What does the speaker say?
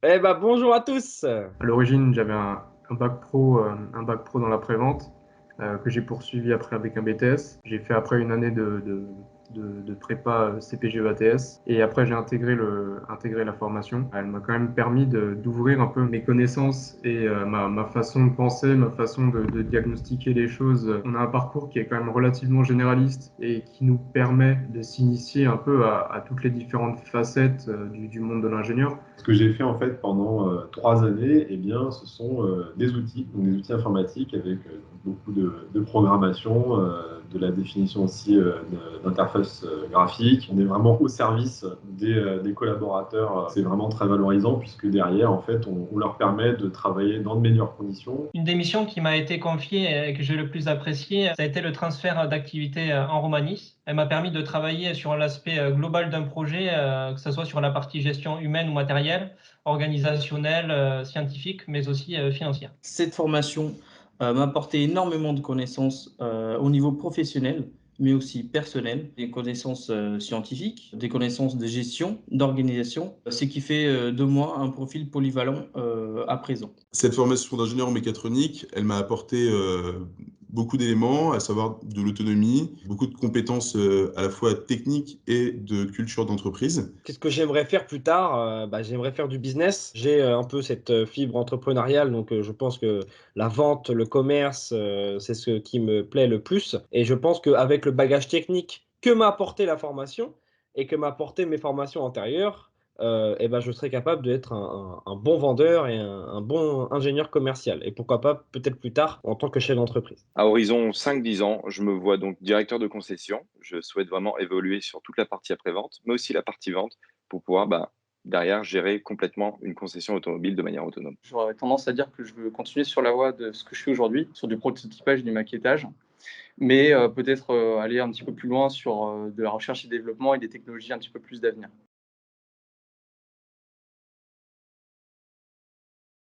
Bonjour à tous. À l'origine, j'avais un bac pro dans l'après-vente que j'ai poursuivi après avec un BTS. J'ai fait après une année de prépa CPG EATS et après j'ai intégré la formation. Elle m'a quand même permis d'ouvrir un peu mes connaissances et ma façon de penser, ma façon de diagnostiquer les choses. On a un parcours qui est quand même relativement généraliste et qui nous permet de s'initier un peu à toutes les différentes facettes du monde de l'ingénieur. Ce que j'ai fait en fait pendant 3 années, eh bien, ce sont des outils, donc des outils informatiques avec beaucoup de programmation, de la définition aussi d'interface graphique. On est vraiment au service des collaborateurs. C'est vraiment très valorisant puisque derrière, en fait, on leur permet de travailler dans de meilleures conditions. Une des missions qui m'a été confiée et que j'ai le plus appréciée, ça a été le transfert d'activité en Roumanie. Elle m'a permis de travailler sur l'aspect global d'un projet, que ce soit sur la partie gestion humaine ou matérielle, organisationnelle, scientifique, mais aussi financière. Cette formation m'a apporté énormément de connaissances au niveau professionnel, mais aussi personnel, des connaissances scientifiques, des connaissances de gestion, d'organisation, ce qui fait de moi un profil polyvalent à présent. Cette formation d'ingénieur en mécatronique, elle m'a apporté beaucoup d'éléments, à savoir de l'autonomie, beaucoup de compétences à la fois techniques et de culture d'entreprise. Qu'est-ce que j'aimerais faire plus tard? J'aimerais faire du business. J'ai un peu cette fibre entrepreneuriale, donc je pense que la vente, le commerce, c'est ce qui me plaît le plus. Et je pense qu'avec le bagage technique que m'a apporté la formation et que m'a apporté mes formations antérieures, je serais capable d'être un bon vendeur et un bon ingénieur commercial. Et pourquoi pas, peut-être plus tard, en tant que chef d'entreprise. À horizon 5-10 ans, je me vois donc directeur de concession. Je souhaite vraiment évoluer sur toute la partie après-vente, mais aussi la partie vente pour pouvoir derrière gérer complètement une concession automobile de manière autonome. J'aurais tendance à dire que je veux continuer sur la voie de ce que je fais aujourd'hui, sur du prototypage, du maquettage, mais peut-être aller un petit peu plus loin sur de la recherche et développement et des technologies un petit peu plus d'avenir.